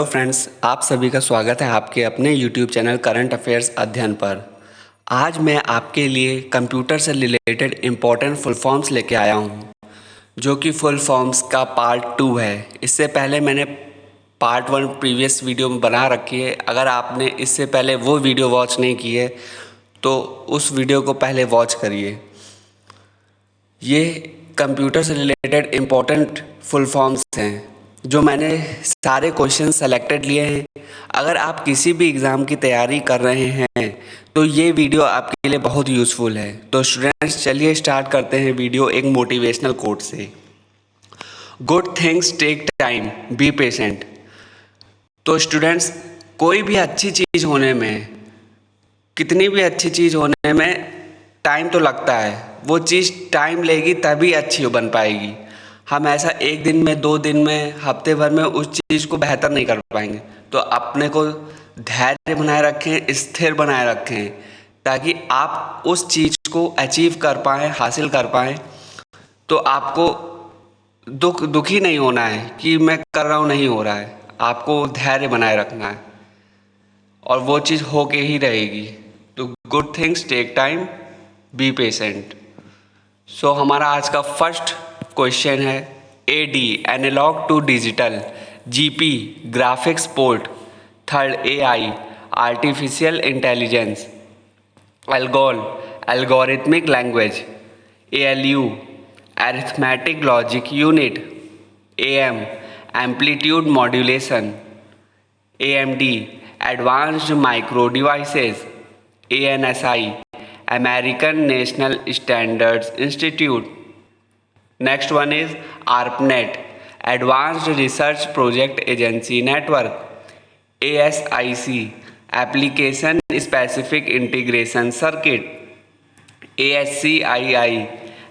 Friends, आप सभी का स्वागत है आपके अपने YouTube चैनल करंट अफेयर्स अध्ययन पर। आज मैं आपके लिए कंप्यूटर से रिलेटेड इम्पोर्टेंट फुल फॉर्म्स लेके आया हूँ, जो कि फुल फॉर्म्स का पार्ट 2 है। इससे पहले मैंने पार्ट 1 प्रीवियस वीडियो में बना रखी है। अगर आपने इससे पहले वो वीडियो वॉच नहीं की है तो उस वीडियो को पहले वॉच करिए। ये कंप्यूटर से रिलेटेड इम्पोर्टेंट फुल फॉर्म्स हैं जो मैंने सारे क्वेश्चन सेलेक्टेड लिए हैं। अगर आप किसी भी एग्ज़ाम की तैयारी कर रहे हैं तो ये वीडियो आपके लिए बहुत यूज़फुल है। तो स्टूडेंट्स, चलिए स्टार्ट करते हैं वीडियो एक मोटिवेशनल कोट से। Good things take time, be patient. तो स्टूडेंट्स, कोई भी अच्छी चीज़ होने में, कितनी भी अच्छी चीज़ होने में टाइम तो लगता है। वो चीज़ टाइम लेगी तभी अच्छी बन पाएगी। हम ऐसा एक दिन में, 2 दिन में, हफ्ते भर में उस चीज़ को बेहतर नहीं कर पाएंगे। तो अपने को धैर्य बनाए रखें, स्थिर बनाए रखें, ताकि आप उस चीज़ को अचीव कर पाएँ, हासिल कर पाएँ। तो आपको दुखी नहीं होना है कि मैं कर रहा हूँ नहीं हो रहा है। आपको धैर्य बनाए रखना है और वो चीज़ हो के ही रहेगी। तो good things take time, be patient. So हमारा आज का फर्स्ट क्वेश्चन है AD analog to digital, GP graphics port, third AI artificial intelligence, Algol algorithmic language, ALU arithmetic logic unit, AM amplitude modulation, AMD advanced micro devices, ANSI American National Standards Institute. Next one is ARPANET advanced research project agency network, ASIC application specific integration circuit, ASCII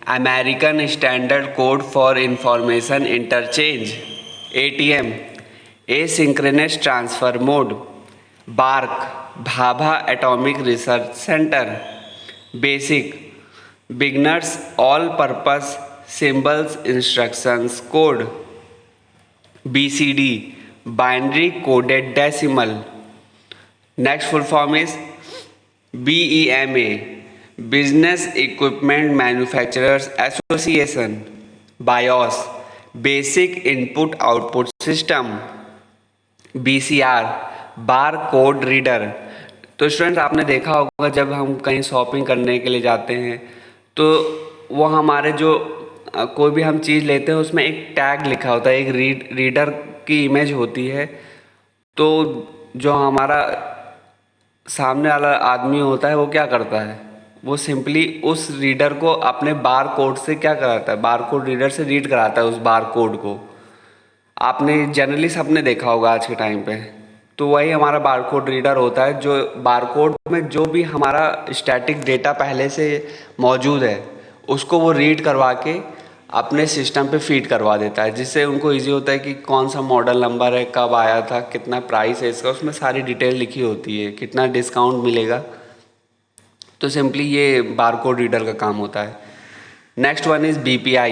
American standard code for information interchange, ATM asynchronous transfer mode, BARC Bhabha atomic research centre, basic beginners all purpose symbols instructions code, BCD binary coded decimal. Next full form is BEMA business equipment manufacturers association, BIOS basic input output system, BCR bar code reader. तो students, आपने देखा होगा जब हम कहीं shopping करने के लिए जाते हैं तो वो हमारे जो कोई भी हम चीज़ लेते हैं उसमें एक टैग लिखा होता है, एक रीडर की इमेज होती है। तो जो हमारा सामने वाला आदमी होता है वो क्या करता है, वो सिंपली उस रीडर को अपने बार कोड से क्या कराता है, बार कोड रीडर से रीड कराता है उस बार कोड को। आपने जनरली सबने देखा होगा आज के टाइम पे। तो वही हमारा बारकोड रीडर होता है, जो बारकोड में जो भी हमारा स्टैटिक डेटा पहले से मौजूद है उसको वो रीड करवा के अपने सिस्टम पे फीड करवा देता है, जिससे उनको इजी होता है कि कौन सा मॉडल नंबर है, कब आया था, कितना प्राइस है इसका, उसमें सारी डिटेल लिखी होती है, कितना डिस्काउंट मिलेगा। तो सिंपली ये बारकोड रीडर का काम होता है। Next one is BPI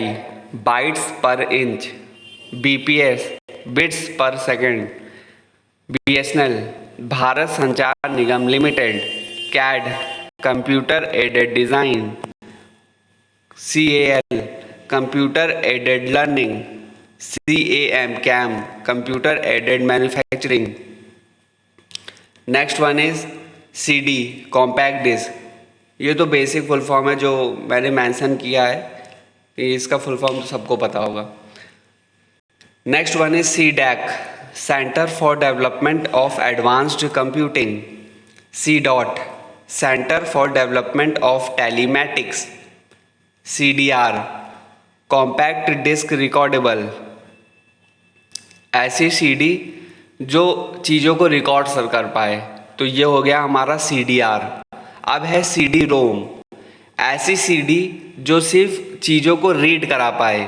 bytes per inch, BPS bits per second, BSNL Bharat Sanchar Nigam limited, CAD computer aided design, CAL computer aided learning, CAM computer aided manufacturing. Next one is CD compact disc. ये तो basic full form है जो मैंने mention किया है, इसका full form तो सबको पता होगा। Next one is CDAC centre for development of advanced computing, CDOT centre for development of telematics, CDR compact disc recordable. ऐसी CD जो चीज़ों को रिकॉर्ड कर पाए, तो ये हो गया हमारा CDR। अब है CD-ROM, ऐसी CD जो सिर्फ चीज़ों को रीड करा पाए,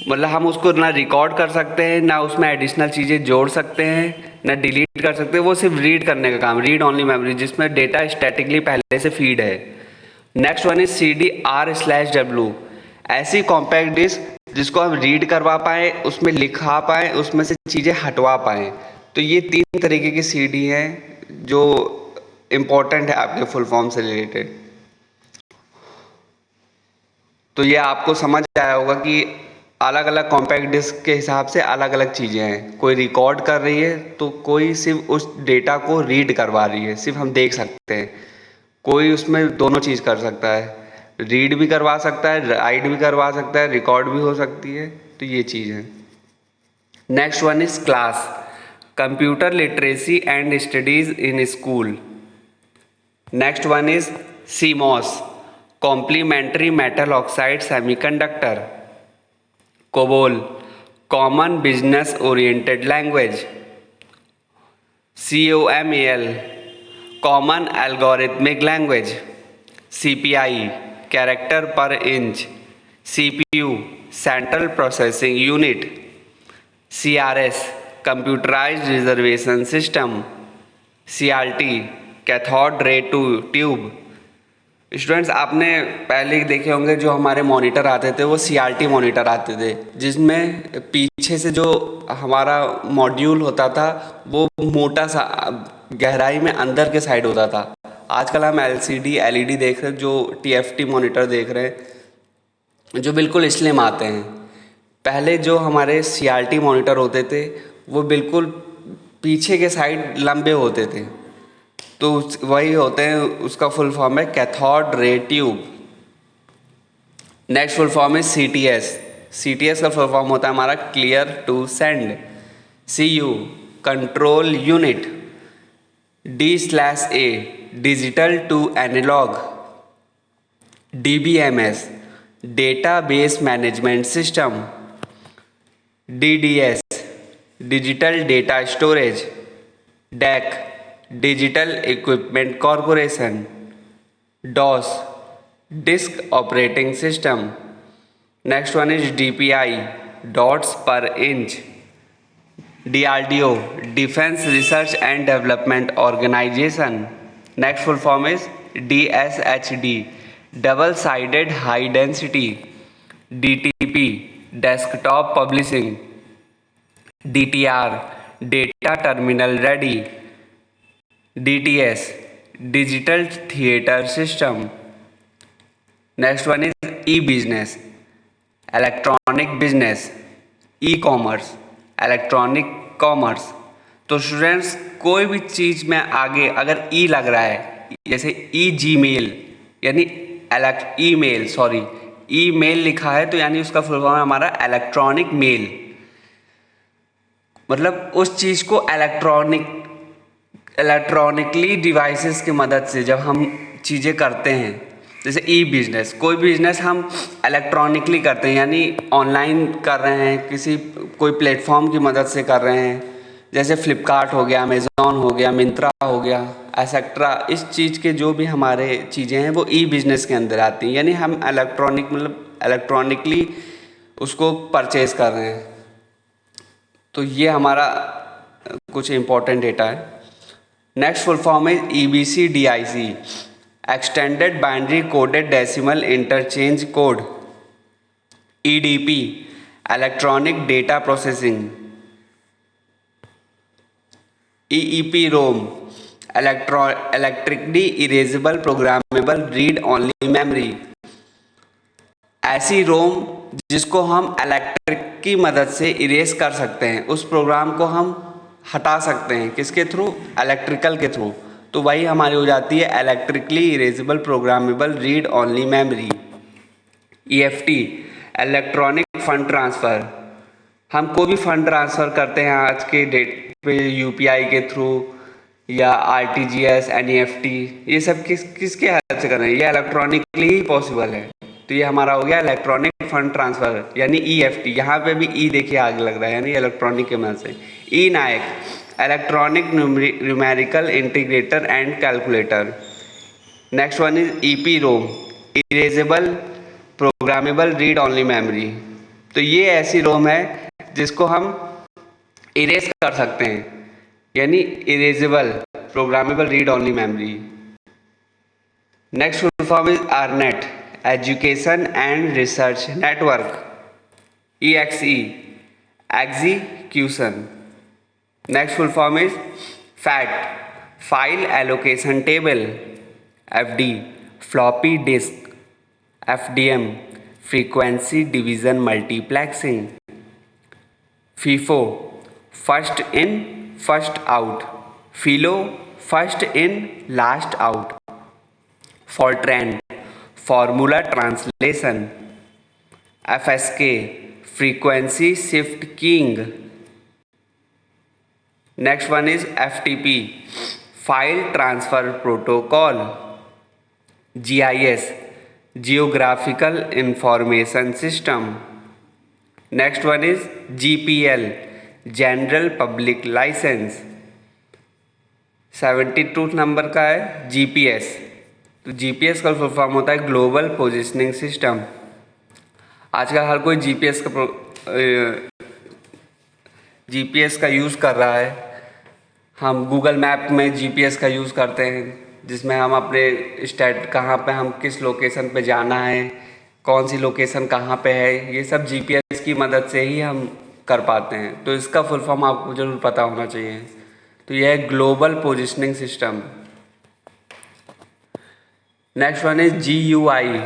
मतलब हम उसको ना रिकॉर्ड कर सकते हैं, ना उसमें एडिशनल चीज़ें जोड़ सकते हैं, ना डिलीट कर सकते हैं, वो सिर्फ रीड करने का काम, रीड ओनली मेमोरी, जिसमें डेटा स्टैटिकली पहले से फीड है। नेक्स्ट वन इज CDR/W ऐसी कॉम्पैक्ट डिस्क जिसको हम रीड करवा पाएँ, उसमें लिखा पाएँ, उसमें से चीज़ें हटवा पाएँ। तो ये 3 तरीके की सीडी हैं जो इम्पोर्टेंट है आपके फुल फॉर्म से रिलेटेड। तो ये आपको समझ आया होगा कि अलग अलग कॉम्पैक्ट डिस्क के हिसाब से अलग अलग चीज़ें हैं। कोई रिकॉर्ड कर रही है तो कोई सिर्फ उस डेटा को रीड करवा रही है, सिर्फ हम देख सकते हैं। कोई उसमें दोनों चीज़ कर सकता है, रीड भी करवा सकता है, राइट भी करवा सकता है, रिकॉर्ड भी हो सकती है। तो ये चीज़ है। Next one is class, computer literacy and studies in school. Next one is CMOS, complementary metal oxide semiconductor. COBOL, common business oriented language. COMAL, common algorithmic language. CPI, character per inch. CPU, central processing unit. CRS, computerized reservation system. CRT, cathode ray tube. Students, आपने पहले देखे होंगे जो हमारे monitor आते थे वो CRT monitor आते थे, जिसमें पीछे से जो हमारा मॉड्यूल होता था वो मोटा सा गहराई में अंदर के साइड होता था। आजकल हम LCD LED देख रहे हैं, जो TFT मॉनिटर देख रहे हैं, जो बिल्कुल स्लिम आते हैं। पहले जो हमारे CRT मॉनिटर होते थे वो बिल्कुल पीछे के साइड लंबे होते थे, तो वही होते हैं, उसका फुल फॉर्म है cathode ray tube. Next full form है CTS। CTS का फुल फॉर्म होता है हमारा clear to send. CU, control unit. D/A, digital to analogue. DBMS, database management system. DDS, digital data storage. DEC, digital equipment corporation. DOS, disk operating system. Next one is DPI, dots per inch. DRDO, defence research and development organisation. Next full form is DSHD, double sided high density. DTP, desktop publishing. DTR, data terminal ready. DTS, digital theatre system. Next one is e business, electronic business. E commerce, electronic commerce. तो students, कोई भी चीज़ में आगे अगर E लग रहा है, जैसे Gmail यानी ईमेल लिखा है, तो यानी उसका फुल फॉर्म है हमारा इलेक्ट्रॉनिक मेल। मतलब उस चीज़ को इलेक्ट्रॉनिकली डिवाइसेस की मदद से जब हम चीज़ें करते हैं, जैसे E-बिजनेस, कोई बिजनेस हम इलेक्ट्रॉनिकली करते हैं, यानी ऑनलाइन कर रहे हैं, कोई प्लेटफॉर्म की मदद से कर रहे हैं, जैसे फ्लिपकार्ट हो गया, अमेज़ॉन हो गया, मिंत्रा हो गया, एसेट्रा। इस चीज़ के जो भी हमारे चीज़ें हैं वो E-बिजनेस के अंदर आती हैं, यानी हम इलेक्ट्रॉनिकली उसको परचेज कर रहे हैं। तो ये हमारा कुछ इम्पोर्टेंट डेटा है। नेक्स्ट फुल फॉर्म है EBCDIC, extended binary coded decimal interchange code. EDP, electronic data processing. EEPROM, electrically erasable programmable read only memory. ऐसी रोम जिसको हम इलेक्ट्रिक की मदद से इरेज कर सकते हैं, उस प्रोग्राम को हम हटा सकते हैं, किसके थ्रू? इलेक्ट्रिकल के थ्रू। तो वही हमारी हो जाती है electrically erasable programmable read only memory. EFT, electronic fund transfer. हम कोई भी फंड ट्रांसफ़र करते हैं आज के डेट पे UPI के थ्रू या RTGS, NEFT, ये सब किसके हेल्प से कर रहे हैं? ये इलेक्ट्रॉनिकली ही पॉसिबल है। तो ये हमारा हो गया इलेक्ट्रॉनिक फंड ट्रांसफ़र यानी EFT। यहाँ पे भी E देखिए आगे लग रहा है, यानी इलेक्ट्रॉनिक के मदद से। ENIAC, electronic numerical integrator and calculator. Next one is EPROM, erasable programmable read only memory. तो ये ऐसी रोम है जिसको हम इरेज कर सकते हैं, यानी erasable programmable read only memory. Next full form is ARNET, education and research network. EXE, execution. Next full form is FAT, file allocation table, FD, floppy disk, FDM, frequency division multiplexing, FIFO, first in first out, FILO, first in last out, FORTRAN, formula translation, FSK, frequency shift keying. Next one is FTP, file transfer protocol, GIS, geographical information system. Next one is GPL, general public licence. 72 number का है GPS. तो GPS का full form होता है global positioning system. आजकल हर कोई GPS का use कर रहा है। हम गूगल मैप में जीपीएस का यूज़ करते हैं, जिसमें हम अपने स्टेट कहाँ पे, हम किस लोकेशन पे जाना है, कौन सी लोकेशन कहाँ पे है, ये सब जीपीएस की मदद से ही हम कर पाते हैं। तो इसका फुल फॉर्म आपको ज़रूर पता होना चाहिए। तो यह है global positioning system. Next one is GUI,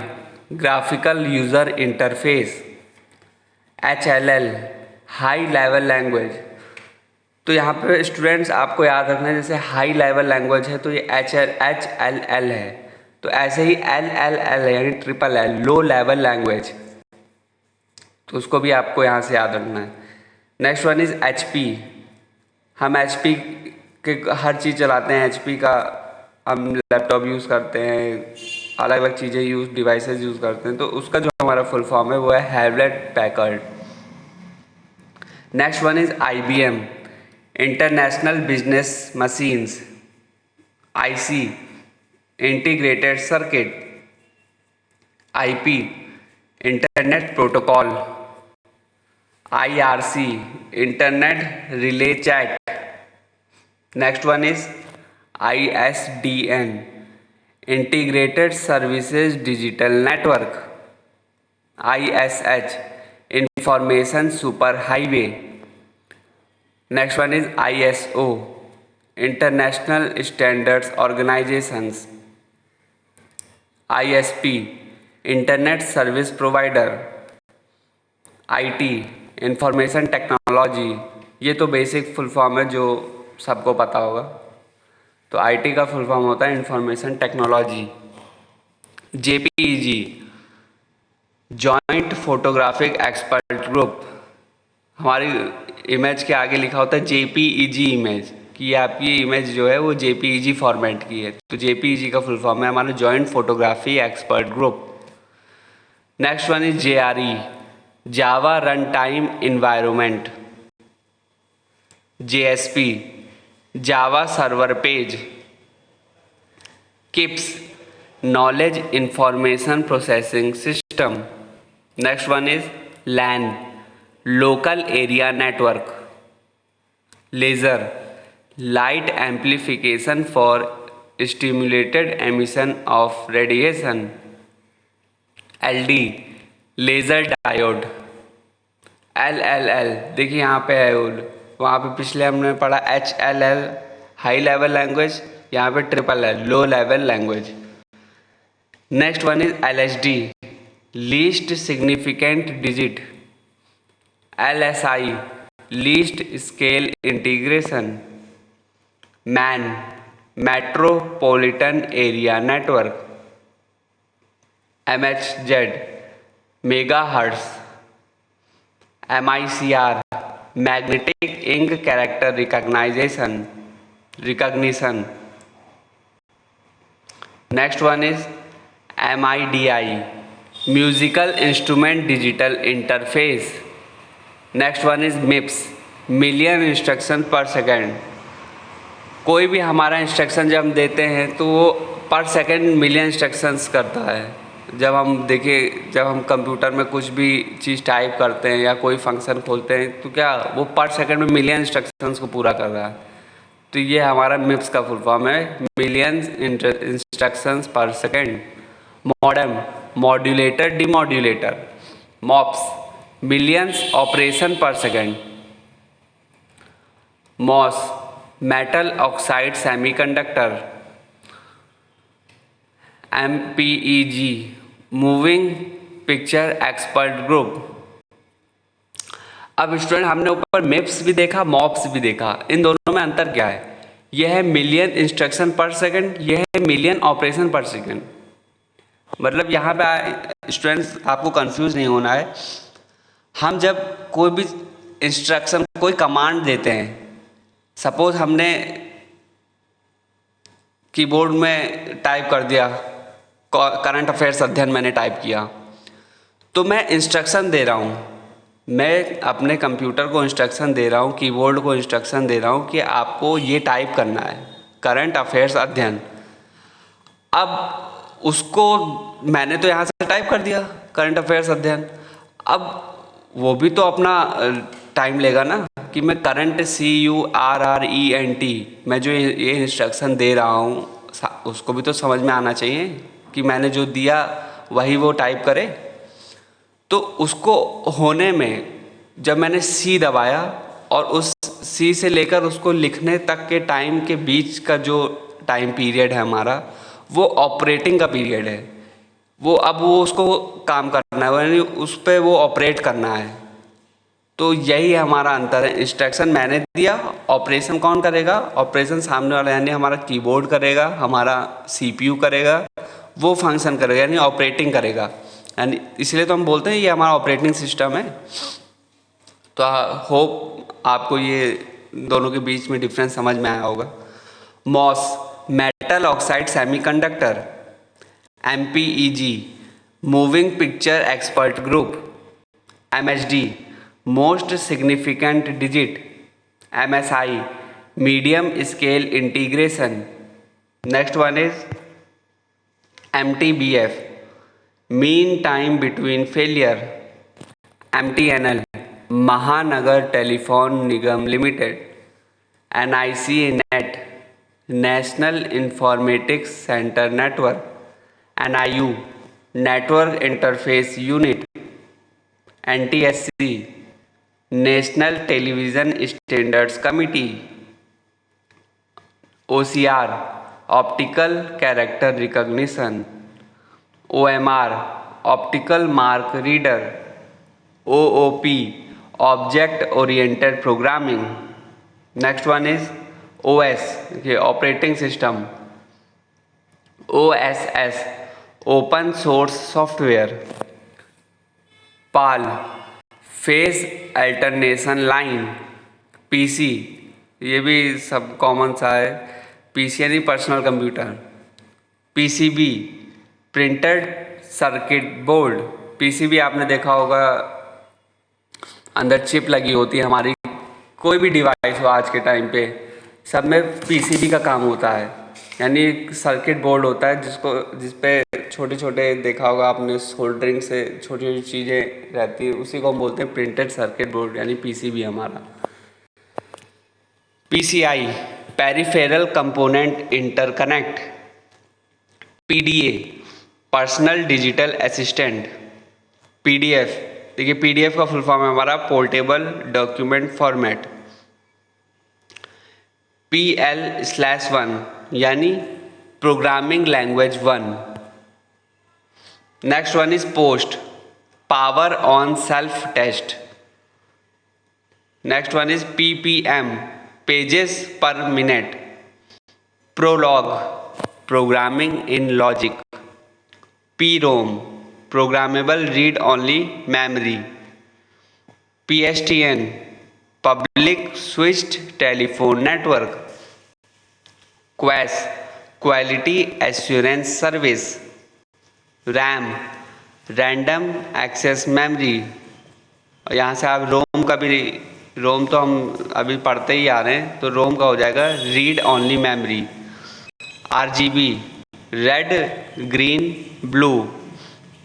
graphical user interface. HLL, high level language. तो यहाँ पे स्टूडेंट्स आपको याद रखना है, जैसे हाई लेवल लैंग्वेज है तो ये HLL है, तो ऐसे ही LLL यानी LLL, लो लेवल लैंग्वेज, तो उसको भी आपको यहाँ से याद रखना है। Next one is HP। हम HP के हर चीज़ चलाते हैं, HP का हम लैपटॉप यूज़ करते हैं, अलग अलग चीज़ें डिवाइसेस यूज़ करते हैं, तो उसका जो हमारा फुल फॉर्म है वो है Hewlett Packard. Next one is IBM, international business machines. IC, integrated circuit. IP, internet protocol. IRC, internet relay chat. Next one is ISDN, integrated services digital network. ISH, information super highway. Next one is ISO, international standards organisations. ISP, internet service provider. IT, information technology. ये तो basic full form है जो सबको पता होगा। तो IT का full form होता है information technology. JPEG, joint photographic expert group. हमारी इमेज के आगे लिखा होता है JPEG इमेज, कि आपकी इमेज जो है वो JPEG फॉर्मेट की है। तो JPEG का फुल फॉर्म है हमारा joint photography expert group. Next one is JRE, Java run time environment. JSP, Java server page. KIPS, knowledge information processing system. Next one is LAN, local area network. Laser, light amplification for stimulated emission of radiation. LD, laser diode. LLL, देखिए यहाँ पे है, वहाँ पे पिछले हमने पढ़ा HLL, high level language, यहाँ पे LLL, low level language. Next one is LSD, least significant digit. LSI, least scale integration. MAN, metropolitan area network. MHZ, megahertz. MICR, magnetic ink character recognition. Next one is MIDI, musical instrument digital interface. Next one is MIPS, million instruction per second. कोई भी हमारा instruction जब हम देते हैं तो वो पर सेकेंड मिलियन इंस्ट्रक्शंस करता है। जब हम कंप्यूटर में कुछ भी चीज़ टाइप करते हैं या कोई फंक्शन खोलते हैं तो क्या वो पर सेकेंड में मिलियन इंस्ट्रक्शंस को पूरा कर रहा है। तो ये हमारा MIPS का फुल फॉर्म है, million instructions per second. Modem, modulator demodulator. MOPS, millions operation per second. MOS metal oxide semiconductor, MPEG moving picture expert group. अब स्टूडेंट हमने ऊपर MEPS भी देखा, MOPS भी देखा, इन दोनों में अंतर क्या है? यह है मिलियन इंस्ट्रक्शन पर सेकंड, यह है मिलियन ऑपरेशन पर सेकंड। मतलब यहाँ पे स्टूडेंट्स आपको कंफ्यूज नहीं होना है। हम जब कोई भी इंस्ट्रक्शन, कोई कमांड देते हैं, सपोज हमने कीबोर्ड में टाइप कर दिया, करंट अफेयर्स अध्ययन मैंने टाइप किया, तो मैं इंस्ट्रक्शन दे रहा हूँ, मैं अपने कंप्यूटर को इंस्ट्रक्शन दे रहा हूँ, कीबोर्ड को इंस्ट्रक्शन दे रहा हूँ कि आपको ये टाइप करना है, करंट अफेयर्स अध्ययन। अब उसको मैंने तो यहाँ से टाइप कर दिया करंट अफेयर्स अध्ययन, अब वो भी तो अपना टाइम लेगा ना कि मैं करंट CURRENT मैं जो ये इंस्ट्रक्शन दे रहा हूँ उसको भी तो समझ में आना चाहिए कि मैंने जो दिया वही वो टाइप करे। तो उसको होने में जब मैंने C दबाया और उस C से लेकर उसको लिखने तक के टाइम के बीच का जो टाइम पीरियड है हमारा, वो ऑपरेटिंग का पीरियड है। अब वो उसको काम करना है, यानी उस पर वो ऑपरेट करना है। तो यही हमारा अंतर है। इंस्ट्रक्शन मैंने दिया, ऑपरेशन कौन करेगा? ऑपरेशन सामने वाला यानी हमारा कीबोर्ड करेगा, हमारा CPU करेगा, वो फंक्शन करेगा यानी ऑपरेटिंग करेगा। यानी इसलिए तो हम बोलते हैं ये हमारा ऑपरेटिंग सिस्टम है। तो होप आपको ये दोनों के बीच में डिफरेंस समझ में आया होगा। MOS metal oxide semiconductor, MPEG moving picture expert group, MHD most significant digit, MSI medium scale integration. Next one is MTBF mean time between failure, MTNL Mahanagar telephone Nigam limited, NIC net national informatics centre network, NIU network interface unit, NTSC national television standards committee, OCR optical character recognition, OMR optical mark reader, OOP object oriented programming. Next one is OS ये operating system, OSS open source software, PAL face alternation line, PC ये भी सब common सा है, PC यानी personal computer, PCB printed circuit board. PCB आपने देखा होगा अंदर चिप लगी होती है हमारी, कोई भी डिवाइस हो आज के टाइम पे सब में PCB का काम होता है, यानी सर्किट बोर्ड होता है जिस पे छोटे छोटे देखा होगा आपने सोल्डरिंग से छोटी छोटी चीज़ें रहती है, उसी को हम बोलते हैं प्रिंटेड सर्किट बोर्ड यानी PCB हमारा। PCI peripheral component interconnect, PDA personal digital assistant, PDF देखिए PDF का फुल फॉर्म है हमारा पोर्टेबल डॉक्यूमेंट फॉर्मेट, PL/1 यानी programming language 1। Next one is post power on self test. Next one is PPM pages per minute, prolog programming in logic, PROM programmable read only memory, PSTN public switched telephone network, क्वेस quality assurance service, RAM random access memory. और यहाँ से आप रोम का भी, रोम तो हम अभी पढ़ते ही आ रहे हैं तो रोम का हो जाएगा read only memory, RGB red green blue.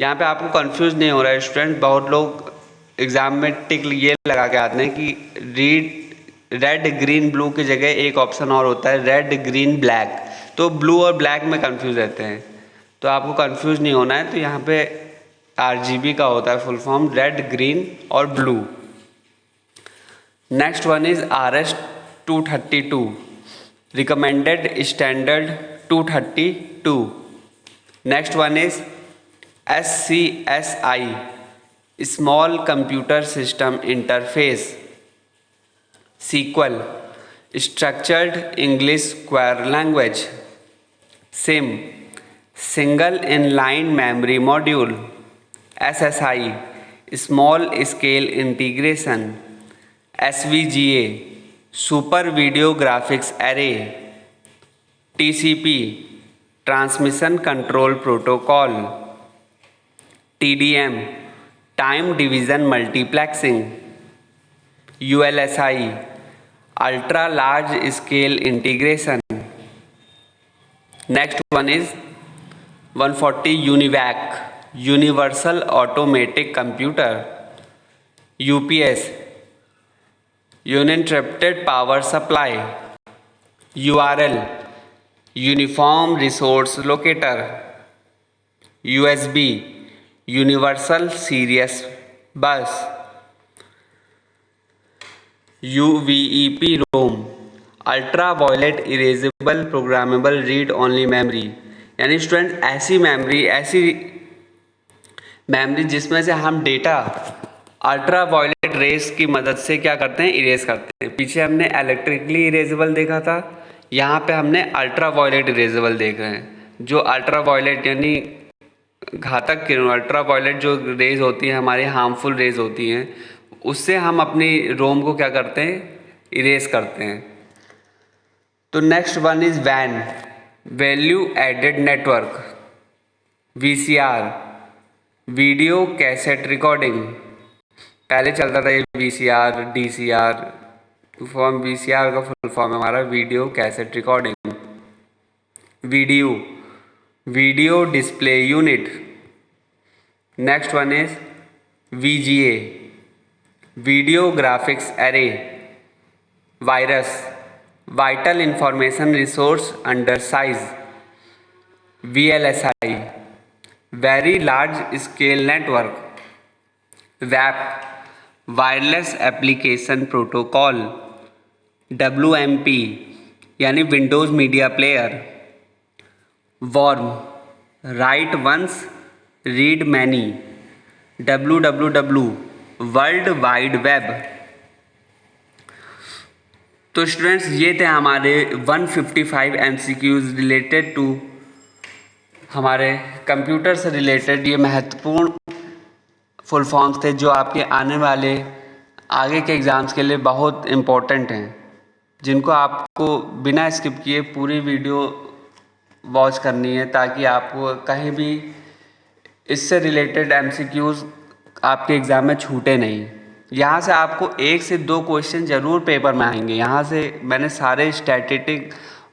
यहाँ पे आपको कंफ्यूज नहीं हो रहा है स्टूडेंट, बहुत लोग एग्ज़ाम में टिक ये लगा के आते हैं कि रेड ग्रीन ब्लू की जगह एक ऑप्शन और होता है रेड ग्रीन ब्लैक, तो ब्लू और ब्लैक में कंफ्यूज रहते हैं, तो आपको कंफ्यूज नहीं होना है। तो यहाँ पे RGB का होता है फुल फॉर्म रेड ग्रीन और blue. Next one is 232, recommended standard 232. Next one is SCSI, small computer system interface. SQL, structured English query language. SIM, single inline memory module. SSI, small scale integration. SVGA, super video graphics array. TCP, transmission control protocol. TDM, time division multiplexing. ULSI, ultra large scale integration. Next one is 140 UNIVAC, universal automatic computer. UPS, uninterrupted power supply. URL, uniform resource locator. USB, universal serial bus. UVEP ROM, ultraviolet erasable programmable read only memory. यानी student ऐसी memory जिसमें से हम data ultraviolet rays की मदद से क्या करते हैं, इरेज करते हैं। पीछे हमने इलेक्ट्रिकली इरेजेबल देखा था, यहाँ पे हमने अल्ट्रावायलेट इरेजेबल देख रहे हैं। जो अल्ट्रावायलेट यानी घातक किरण, अल्ट्रावायलेट जो रेज होती हैं हमारी, हार्मफुल रेज होती हैं, उससे हम अपनी रोम को क्या करते हैं, इरेज करते हैं। तो next one is VAN, value added network. VCR, video cassette recording. पहले चलता था ये VCR, DCR फॉर्म। VCR का फुल फॉर्म हमारा video cassette recording. Video display unit. Next one is VGA, video graphics array. Virus, vital information resource under size. VLSI, very large scale network. WAP, wireless application protocol. WMP, यानी Windows media player. Worm, write once read many. WWW, world wide web. तो students ये थे हमारे 155 MCQs related to हमारे computer से related. ये महत्वपूर्ण full forms थे जो आपके आने वाले आगे के एग्ज़ाम्स के लिए बहुत इम्पोर्टेंट हैं, जिनको आपको बिना स्किप किए पूरी वीडियो वॉच करनी है, ताकि आपको कहीं भी इससे रिलेटेड MCQs आपके एग्ज़ाम में छूटे नहीं। यहाँ से आपको 1 से 2 क्वेश्चन ज़रूर पेपर में आएंगे। यहाँ से मैंने सारे स्टैटिस्टिक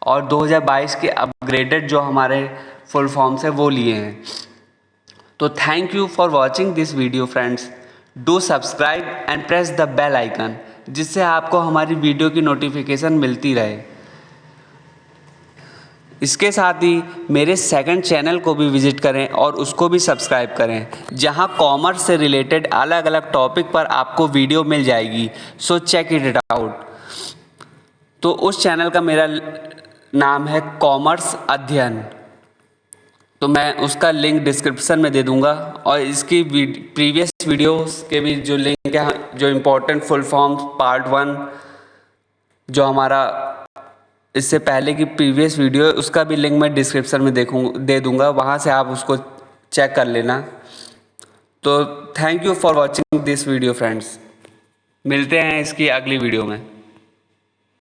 और 2022 के अपग्रेडेड जो हमारे फुल फॉर्म्स है वो लिए हैं। तो thank you for watching this video friends. Do subscribe and press the bell icon, जिससे आपको हमारी वीडियो की नोटिफिकेशन मिलती रहे। इसके साथ ही मेरे सेकंड चैनल को भी विजिट करें और उसको भी सब्सक्राइब करें, जहां कॉमर्स से रिलेटेड अलग अलग टॉपिक पर आपको वीडियो मिल जाएगी। So check it out. तो उस चैनल का मेरा नाम है कॉमर्स अध्ययन, तो मैं उसका लिंक डिस्क्रिप्शन में दे दूंगा। और इसकी प्रीवियस वीडियोस के भी जो लिंक है, जो इम्पोर्टेंट फुल फॉर्म्स पार्ट 1 जो हमारा इससे पहले की प्रीवियस वीडियो है, उसका भी लिंक मैं डिस्क्रिप्शन में दे दूंगा, वहाँ से आप उसको चेक कर लेना। तो thank you for watching this video friends. मिलते हैं इसकी अगली वीडियो में।